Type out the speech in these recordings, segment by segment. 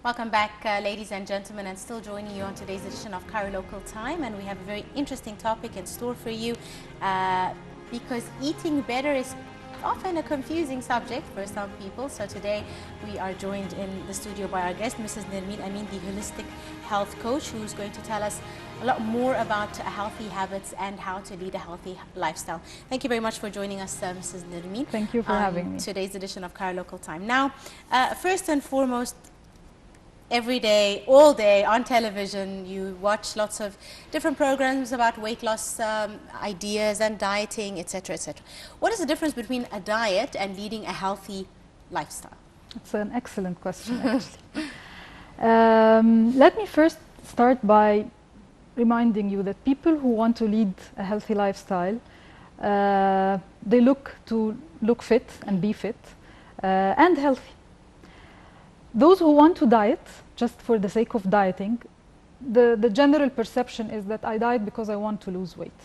Welcome back, ladies and gentlemen, and still joining you on today's edition of Cairo Local Time. And we have a very interesting topic in store for you because eating better is often a confusing subject for some people. So today we are joined in the studio by our guest, Mrs. Nermeen Ameen, the holistic health coach, who's going to tell us a lot more about healthy habits and how to lead a healthy lifestyle. Thank you very much for joining us, Mrs. Nermeen. Thank you for having me. Today's edition of Cairo Local Time. Now, first and foremost, every day, all day on television, you watch lots of different programs about weight loss ideas and dieting, etc., etc. What is the difference between a diet and leading a healthy lifestyle? It's an excellent question, actually. Let me first start by reminding you that people who want to lead a healthy lifestyle, they look fit and be fit and healthy. Those who want to diet, just for the sake of dieting, the general perception is that I diet because I want to lose weight.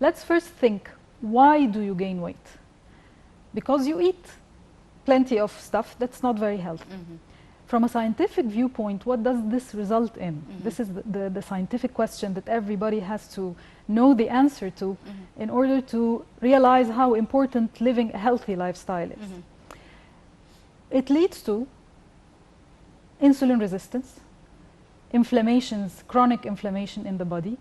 Let's first think, why do you gain weight? Because you eat plenty of stuff that's not very healthy. Mm-hmm. From a scientific viewpoint, what does this result in? Mm-hmm. This is the scientific question that everybody has to know the answer to mm-hmm. in order to realize how important living a healthy lifestyle is. Mm-hmm. It leads to insulin resistance, inflammations, chronic inflammation in the body.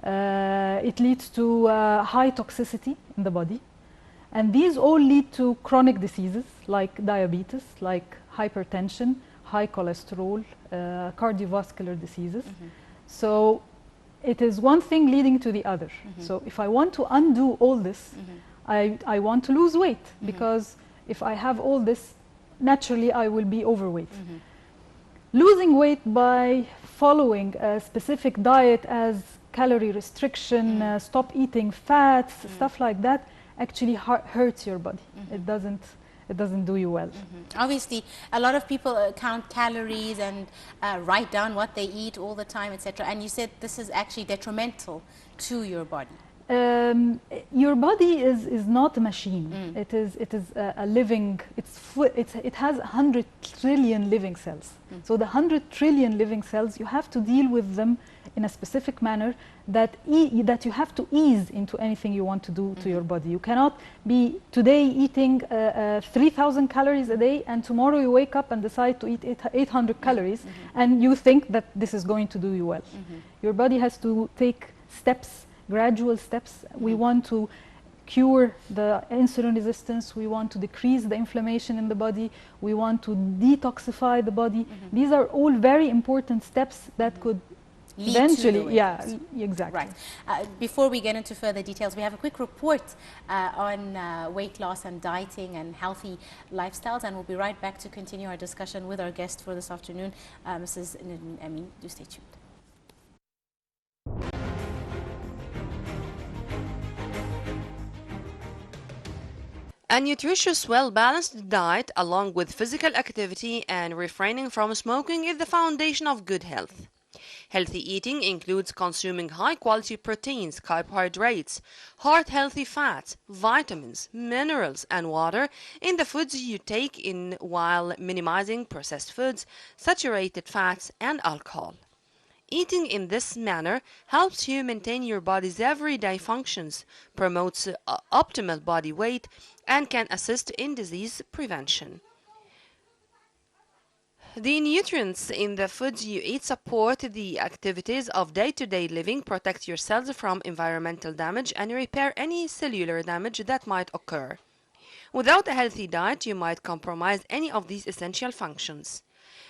It leads to high toxicity in the body. And these all lead to chronic diseases like diabetes, like hypertension, high cholesterol, cardiovascular diseases. Mm-hmm. So it is one thing leading to the other. Mm-hmm. So if I want to undo all this, mm-hmm. I want to lose weight, mm-hmm. because if I have all this, naturally I will be overweight. Mm-hmm. Losing weight by following a specific diet as calorie restriction, stop eating fats, stuff like that, actually hurts your body. It doesn't do you well. Obviously, a lot of people count calories and write down what they eat all the time, etc. And you said this is actually detrimental to your body. Your body is not a machine. It is a living. It has 100 trillion living cells. So the 100 trillion living cells, you have to deal with them in a specific manner that you have to ease into anything you want to do to your body. You cannot be today eating 3,000 calories a day, and tomorrow you wake up and decide to eat 800 calories, and you think that this is going to do you well. Your body has to take steps. Gradual steps. We want to cure the insulin resistance. We want to decrease the inflammation in the body. We want to detoxify the body. These are all very important steps that could lead eventually, exactly. Right. Before we get into further details, we have a quick report on weight loss and dieting and healthy lifestyles, and we'll be right back to continue our discussion with our guest for this afternoon, Mrs. Nermeen Ameen. Do stay tuned. A nutritious, well-balanced diet, along with physical activity and refraining from smoking, is the foundation of good health. Healthy eating includes consuming high-quality proteins, carbohydrates, heart-healthy fats, vitamins, minerals, and water in the foods you take in, while minimizing processed foods, saturated fats, and alcohol. Eating in this manner helps you maintain your body's everyday functions, promotes optimal body weight, and can assist in disease prevention. The nutrients in the foods you eat support the activities of day-to-day living, protect your cells from environmental damage, and repair any cellular damage that might occur. Without a healthy diet, you might compromise any of these essential functions.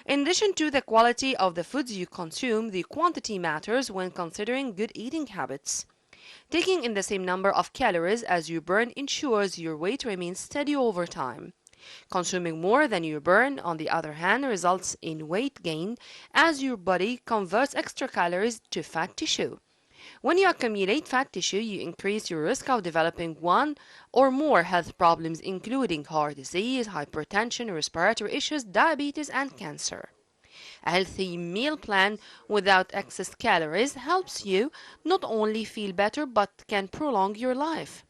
In addition to the quality of the foods you consume, the quantity matters when considering good eating habits. Taking in the same number of calories as you burn ensures your weight remains steady over time. Consuming more than you burn, on the other hand, results in weight gain as your body converts extra calories to fat tissue. When you accumulate fat tissue, you increase your risk of developing one or more health problems, including heart disease, hypertension, respiratory issues, diabetes, and cancer. A healthy meal plan without excess calories helps you not only feel better but can prolong your life.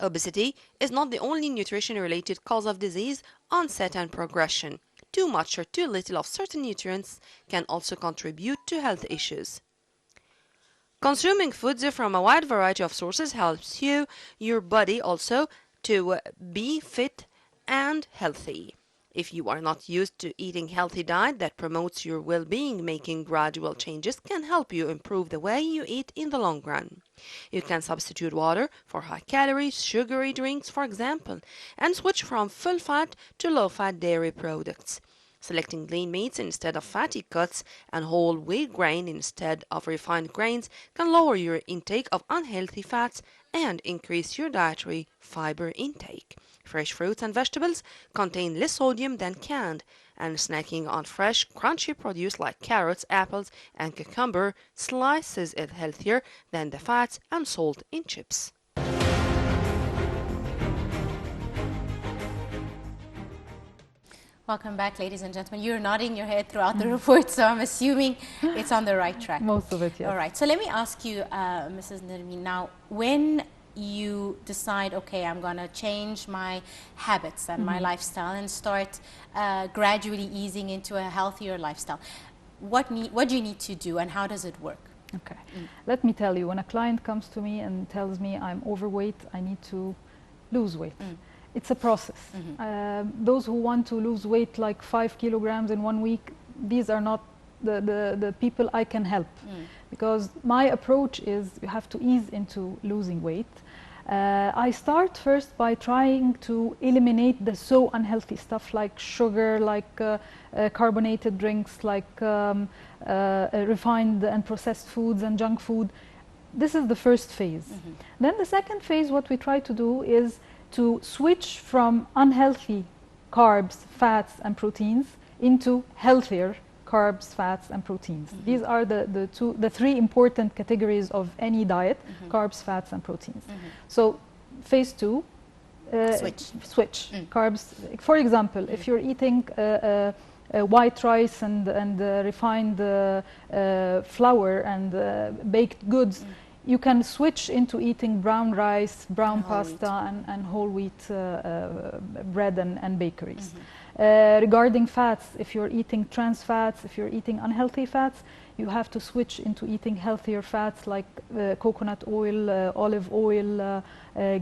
Obesity is not the only nutrition-related cause of disease onset and progression. too much or too little of certain nutrients can also contribute to health issues. Consuming foods from a wide variety of sources helps your body also to be fit and healthy. If you are not used to eating healthy diet that promotes your well-being, making gradual changes can help you improve the way you eat in the long run. You can substitute water for high-calorie, sugary drinks, for example, and switch from full-fat to low-fat dairy products. Selecting lean meats instead of fatty cuts and whole wheat grain instead of refined grains can lower your intake of unhealthy fats and increase your dietary fiber intake. Fresh fruits and vegetables contain less sodium than canned, and snacking on fresh, crunchy produce like carrots, apples, and cucumber slices it healthier than the fats and salt in chips. Welcome back, ladies and gentlemen. You're nodding your head throughout the report, so I'm assuming it's on the right track. Most of it, yes. All right. So let me ask you, Mrs. Nermeen, now, when you decide, okay, I'm going to change my habits and my lifestyle and start gradually easing into a healthier lifestyle, what do you need to do and how does it work? Okay. Let me tell you, when a client comes to me and tells me I'm overweight, I need to lose weight. It's a process. Those who want to lose weight like 5 kilograms in 1 week, these are not the people I can help. Because my approach is you have to ease into losing weight. I start first by trying to eliminate the so unhealthy stuff like sugar, like carbonated drinks, like refined and processed foods and junk food. This is the first phase. Then the second phase, what we try to do is to switch from unhealthy carbs, fats and proteins into healthier carbs, fats and proteins. These are the three important categories of any diet, carbs, fats and proteins. So phase two, switch. Carbs, for example, if you're eating white rice and refined flour and baked goods, you can switch into eating brown rice, brown pasta and whole wheat bread and bakeries. Regarding fats, if you're eating trans fats, if you're eating unhealthy fats, you have to switch into eating healthier fats like coconut oil, olive oil,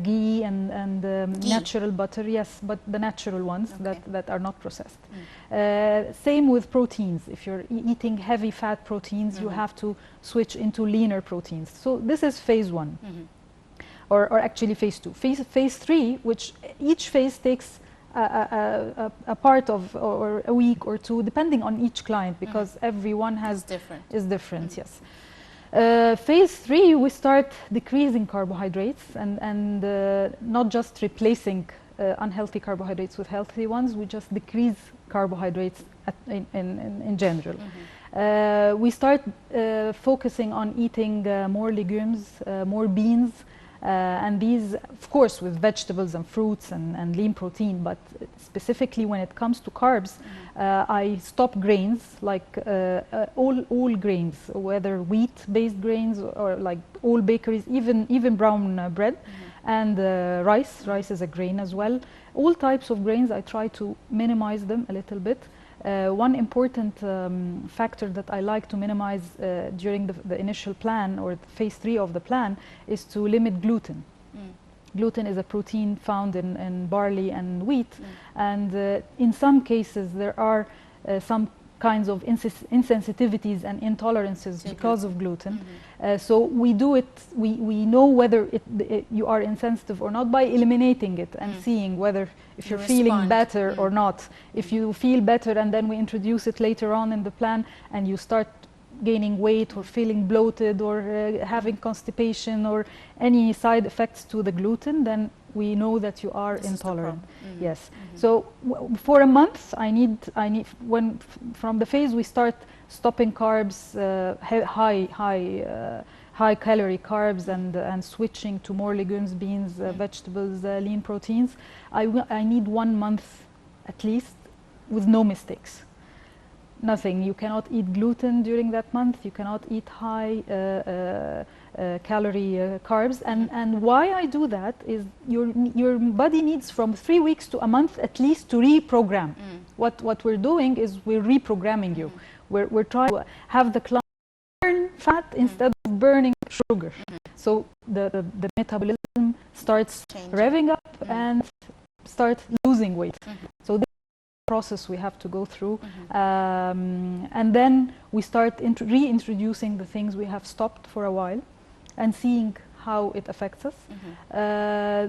ghee and natural butter. Yes, but the natural ones that are not processed. Same with proteins. If you're eating heavy fat proteins, you have to switch into leaner proteins. So this is phase one, or actually phase two. Phase three, which each phase takes a part of or a week or two, depending on each client, because everyone is different. Yes. Phase three, we start decreasing carbohydrates and not just replacing unhealthy carbohydrates with healthy ones. We just decrease carbohydrates in general. We start focusing on eating more legumes, more beans. And these, of course, with vegetables and fruits and lean protein, but specifically when it comes to carbs, I stop grains like all grains, whether wheat-based grains or like all bakeries, even brown bread, and rice. Rice is a grain as well. All types of grains, I try to minimize them a little bit. One important factor that I like to minimize during the initial plan or phase three of the plan is to limit gluten. Gluten is a protein found in barley and wheat, and in some cases there are some kinds of insensitivities and intolerances because of gluten. So we do it, we know whether you are insensitive or not by eliminating it and seeing whether if you're feeling better or not. If you feel better and then we introduce it later on in the plan and you start gaining weight or feeling bloated or having constipation or any side effects to the gluten, then we know that you are intolerant. Yes. So for a month, I need when from the phase we start stopping carbs, high calorie carbs, and switching to more legumes, beans, vegetables, lean proteins. I need 1 month at least with no mistakes. nothing. You cannot eat gluten during that month. You cannot eat high calorie carbs. And why I do that is your body needs from 3 weeks to a month at least to reprogram. What we're doing is we're reprogramming you. We're trying to have the client burn fat instead of burning sugar. So the metabolism starts revving up and start losing weight. So this is the process we have to go through. And then we start reintroducing the things we have stopped for a while and seeing how it affects us.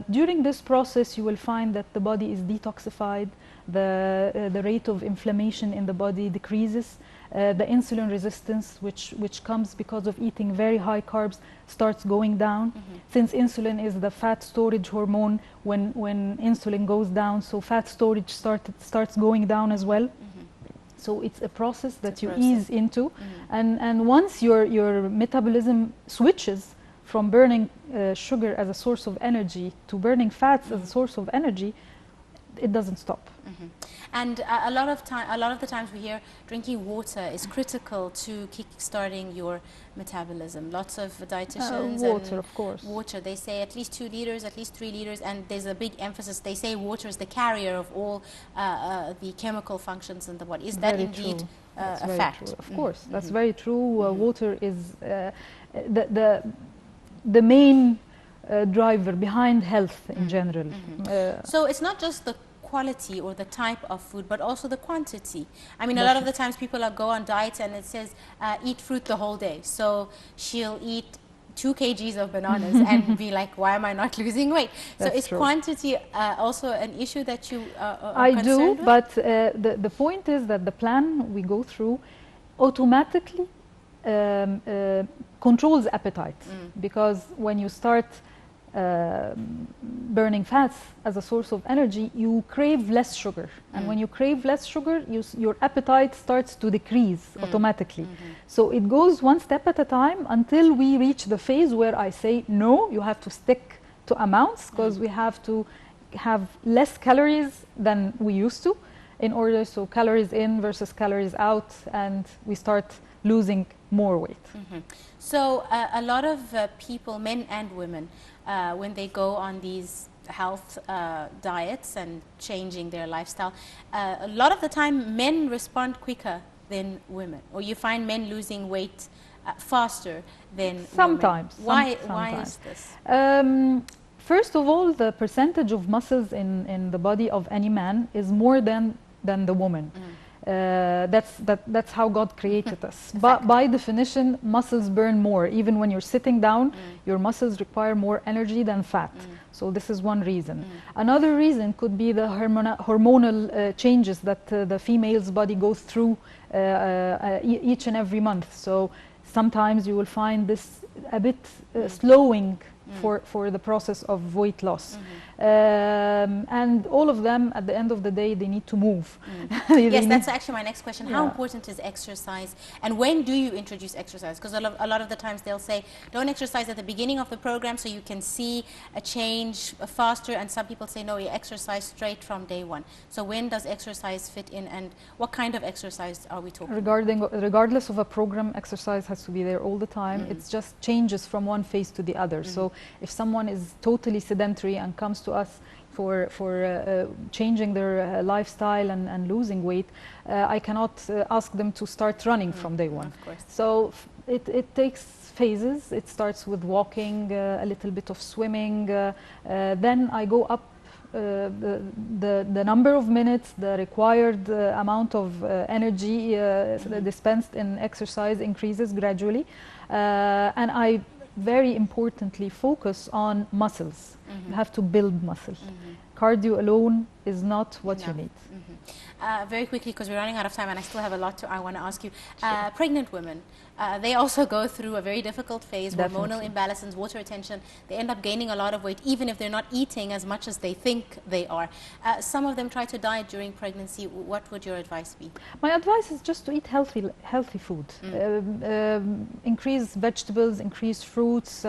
During this process, you will find that the body is detoxified, the rate of inflammation in the body decreases, the insulin resistance, which comes because of eating very high carbs, starts going down. Since insulin is the fat storage hormone, when insulin goes down, so fat storage starts going down as well. So it's a process that you ease into, and once your metabolism switches from burning sugar as a source of energy to burning fats as a source of energy, it doesn't stop. And a lot of the times we hear drinking water is critical to kick-starting your metabolism. Lots of dietitians water, of course. Water, they say at least 2 liters, at least 3 liters, and there's a big emphasis. They say water is the carrier of all the chemical functions in the body. Is that indeed a fact? True. Of course, that's very true. Water is the main driver behind health in general. So it's not just the quality or the type of food, but also the quantity. I mean, a lot of the times people go on diets and it says eat fruit the whole day. So she'll eat 2 kgs of bananas and be like, why am I not losing weight? That's so is true. Quantity also an issue that you are I concerned do, with? but the point is that the plan we go through automatically controls appetite, because when you start burning fats as a source of energy, you crave less sugar, and when you crave less sugar, your appetite starts to decrease automatically. So it goes one step at a time until we reach the phase where I say, no, you have to stick to amounts, because we have to have less calories than we used to, in order, so calories in versus calories out, and we start losing more weight. So a lot of people, men and women, when they go on these health diets and changing their lifestyle, a lot of the time men respond quicker than women, or you find men losing weight faster than sometimes women. Why is this? First of all, the percentage of muscles in the body of any man is more than the woman. That's how God created us. But by definition, muscles burn more. Even when you're sitting down, your muscles require more energy than fat. So this is one reason. Another reason could be the hormonal changes that the female's body goes through each and every month. So sometimes you will find this a bit slowing for the process of weight loss. And all of them, at the end of the day, they need to move. Yes, that's actually my next question. How important is exercise, and when do you introduce exercise? Because a lot of the times they'll say, don't exercise at the beginning of the program so you can see a change faster, and some people say, no, you exercise straight from day one. So when does exercise fit in, and what kind of exercise are we talking about? Regardless of a program, exercise has to be there all the time. It's just changes from one phase to the other. So if someone is totally sedentary and comes to us for changing their lifestyle and losing weight, I cannot ask them to start running from day one. Of course. So it takes phases. It starts with walking, a little bit of swimming, then I go up the number of minutes, the required amount of energy dispensed in exercise increases gradually, and I very importantly focus on muscles. You have to build muscle. Cardio alone is not what you need. Very quickly, because we're running out of time and I still have a lot I want to ask you. Pregnant women, they also go through a very difficult phase, hormonal imbalances, water retention. They end up gaining a lot of weight, even if they're not eating as much as they think they are. Some of them try to diet during pregnancy. What would your advice be? My advice is just to eat healthy food. Increase vegetables, increase fruits.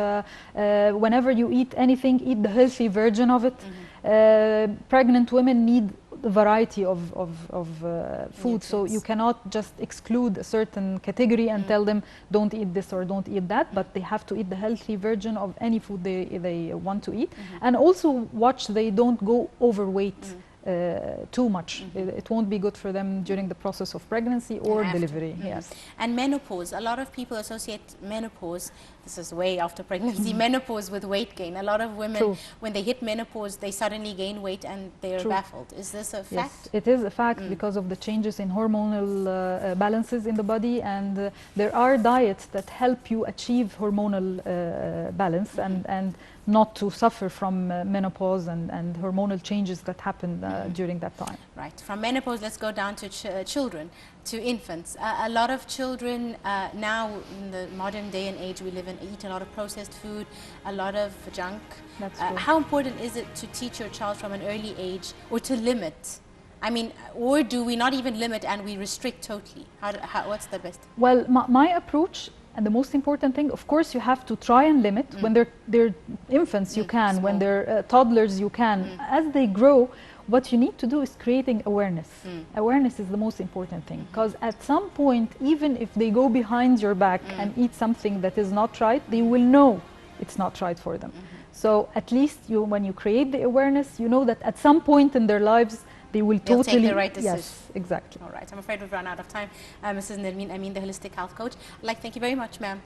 Whenever you eat anything, eat the healthy version of it. Pregnant women need variety of food, so you cannot just exclude a certain category and tell them don't eat this or don't eat that, but they have to eat the healthy version of any food they want to eat, and also watch they don't go overweight too much. It won't be good for them during the process of pregnancy or delivery. Yes. And menopause, a lot of people associate menopause, this is way after pregnancy, menopause with weight gain. A lot of women, when they hit menopause, they suddenly gain weight and they're baffled. Is this a fact? Yes, it is a fact because of the changes in hormonal balances in the body, and there are diets that help you achieve hormonal balance and not to suffer from menopause and hormonal changes that happen during that time. Right. From menopause, let's go down to children, to infants. A lot of children now, in the modern day and age we live in, eat a lot of processed food, a lot of junk. That's true. How important is it to teach your child from an early age, or to limit? I mean, or do we not even limit and we restrict totally? What's the best? Well, my approach, and the most important thing, of course, you have to try and limit. When they're infants, you can. Small. When they're toddlers, you can. As they grow, what you need to do is creating awareness. Awareness is the most important thing, because at some point, even if they go behind your back and eat something that is not right, they will know it's not right for them. So at least when you create the awareness, you know that at some point in their lives, they'll totally take the right decision. Yes, exactly. All right. I'm afraid we've run out of time. Mrs. Nermeen Ameen, the holistic health coach. I'd like to thank you very much, ma'am,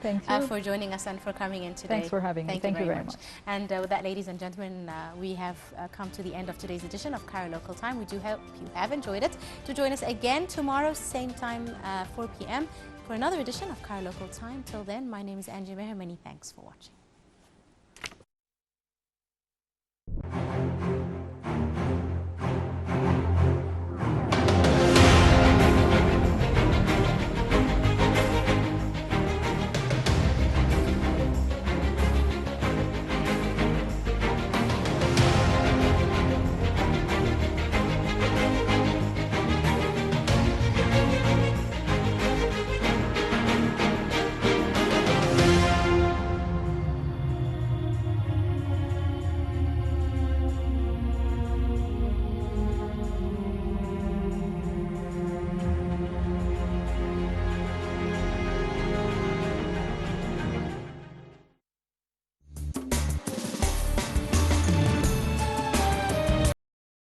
for joining us and for coming in today. Thanks for having me. Thank you very much. And with that, ladies and gentlemen, we have come to the end of today's edition of Cairo Local Time. We do hope you have enjoyed it. To join us again tomorrow, same time, 4 p.m. for another edition of Cairo Local Time. Till then, my name is Angie Meher. Many thanks for watching.